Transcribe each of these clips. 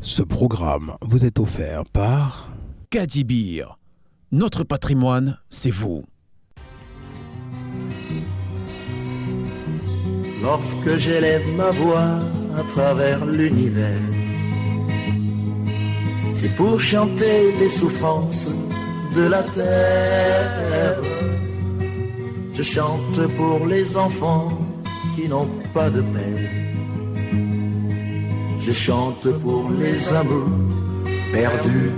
Ce programme vous est offert par Kadibir. Notre patrimoine, c'est vous. Lorsque j'élève ma voix à travers l'univers, c'est pour chanter les souffrances de la terre. Je chante pour les enfants qui n'ont pas de père. Je chante pour les amours perdus.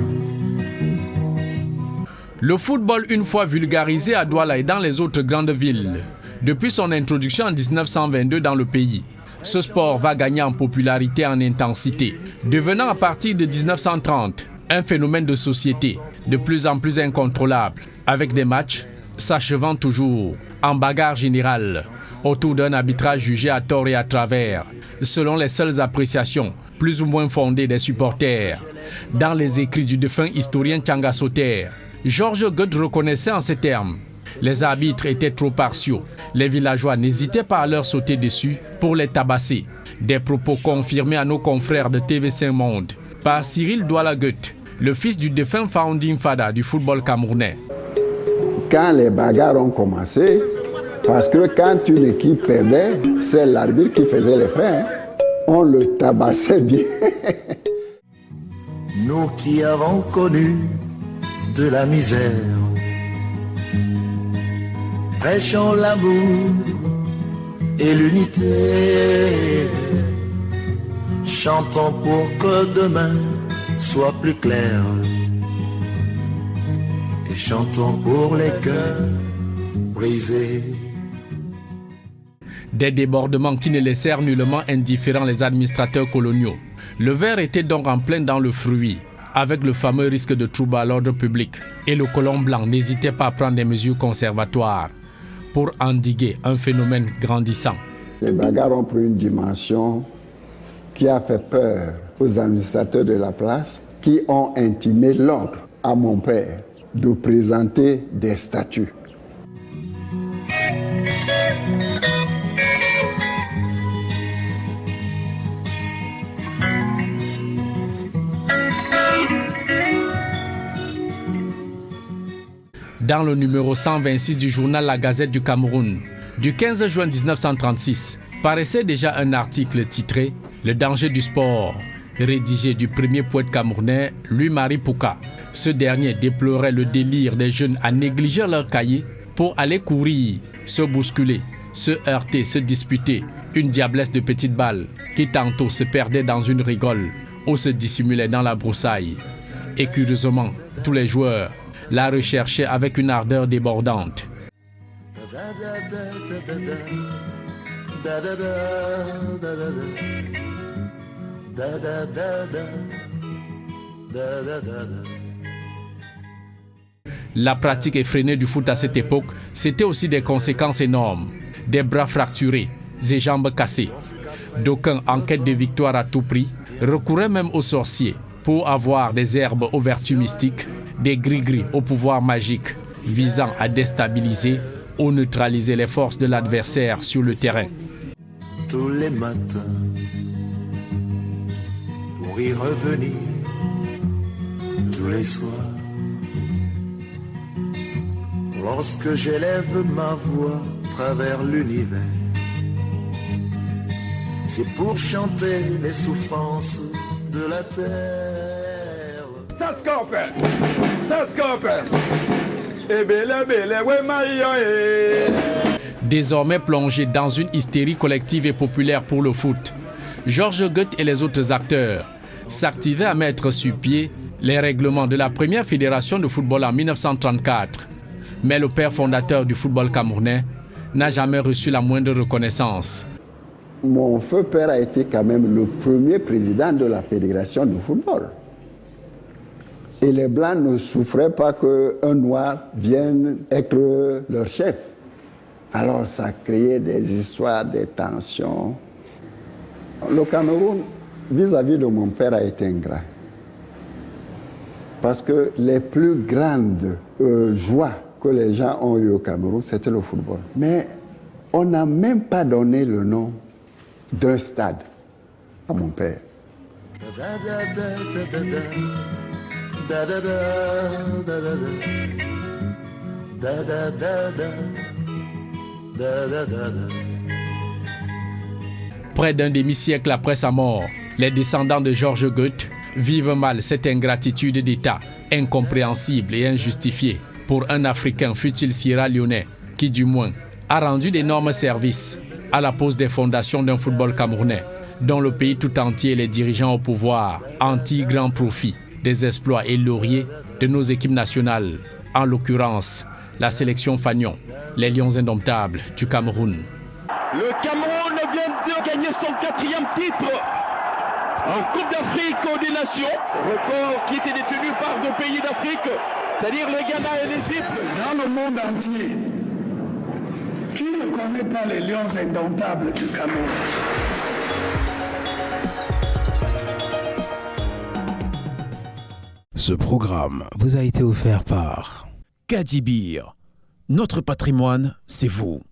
Le football, une fois vulgarisé à Douala et dans les autres grandes villes, depuis son introduction en 1922 dans le pays, ce sport va gagner en popularité et en intensité, devenant à partir de 1930 un phénomène de société de plus en plus incontrôlable, avec des matchs s'achevant toujours en bagarre générale, autour d'un arbitrage jugé à tort et à travers, selon les seules appréciations plus ou moins fondées des supporters. Dans les écrits du défunt historien Tchanga Soter, Georges Goethe reconnaissait en ces termes: les arbitres étaient trop partiaux. Les villageois n'hésitaient pas à leur sauter dessus pour les tabasser. Des propos confirmés à nos confrères de TV5 Monde par Cyril Douala Goethe, le fils du défunt founding father du football camerounais. Quand les bagarres ont commencé, parce que quand une équipe perdait, c'est l'arbitre qui faisait les frais. On le tabassait bien. Nous qui avons connu de la misère, prêchons l'amour et l'unité. Chantons pour que demain soit plus clair. Et chantons pour les cœurs brisés. Des débordements qui ne laissèrent nullement indifférents les administrateurs coloniaux. Le verre était donc en plein dans le fruit, avec le fameux risque de trouble à l'ordre public. Et le colon blanc n'hésitait pas à prendre des mesures conservatoires pour endiguer un phénomène grandissant. Les bagarres ont pris une dimension qui a fait peur aux administrateurs de la place, qui ont intimé l'ordre à mon père de présenter des statuts. Dans le numéro 126 du journal La Gazette du Cameroun, du 15 juin 1936, paraissait déjà un article titré « Le danger du sport », rédigé du premier poète camerounais, Louis-Marie Pouka. Ce dernier déplorait le délire des jeunes à négliger leur cahier pour aller courir, se bousculer, se heurter, se disputer, une diablesse de petites balles qui tantôt se perdait dans une rigole ou se dissimulait dans la broussaille. Et curieusement, tous les joueurs la recherchaient avec une ardeur débordante. La pratique effrénée du foot à cette époque, c'était aussi des conséquences énormes. Des bras fracturés, des jambes cassées. D'aucuns, en quête de victoire à tout prix, recouraient même aux sorciers pour avoir des herbes aux vertus mystiques, des gris-gris au pouvoir magique, visant à déstabiliser ou neutraliser les forces de l'adversaire sur le terrain. Tous les matins, pour y revenir, tous les soirs. Lorsque j'élève ma voix à travers l'univers, c'est pour chanter les souffrances de la terre. Ça se compte. Désormais plongé dans une hystérie collective et populaire pour le foot, Georges Goethe et les autres acteurs s'activaient à mettre sur pied les règlements de la première fédération de football en 1934. Mais le père fondateur du football camerounais n'a jamais reçu la moindre reconnaissance. Mon feu père a été quand même le premier président de la fédération de football. Et les Blancs ne souffraient pas qu'un Noir vienne être leur chef. Alors ça créait des histoires, des tensions. Le Cameroun, vis-à-vis de mon père, a été ingrat. Parce que les plus grandes joies que les gens ont eues au Cameroun, c'était le football. Mais on n'a même pas donné le nom d'un stade à mon père. Près d'un demi-siècle après sa mort, les descendants de Georges Goethe vivent mal cette ingratitude d'État, incompréhensible et injustifiée pour un Africain, fût-il sierra-léonais, qui du moins a rendu d'énormes services à la pose des fondations d'un football camerounais, dont le pays tout entier et les dirigeants au pouvoir en tirent grand profit des exploits et lauriers de nos équipes nationales, en l'occurrence la sélection Fagnon, les Lions indomptables du Cameroun. Le Cameroun vient de gagner son 4e titre en Coupe d'Afrique des Nations, record qui était détenu par 2 pays d'Afrique, c'est-à-dire le Ghana et l'Égypte. Dans le monde entier, qui ne connaît pas les Lions indomptables du Cameroun? Ce programme vous a été offert par Kadibir, notre patrimoine, c'est vous.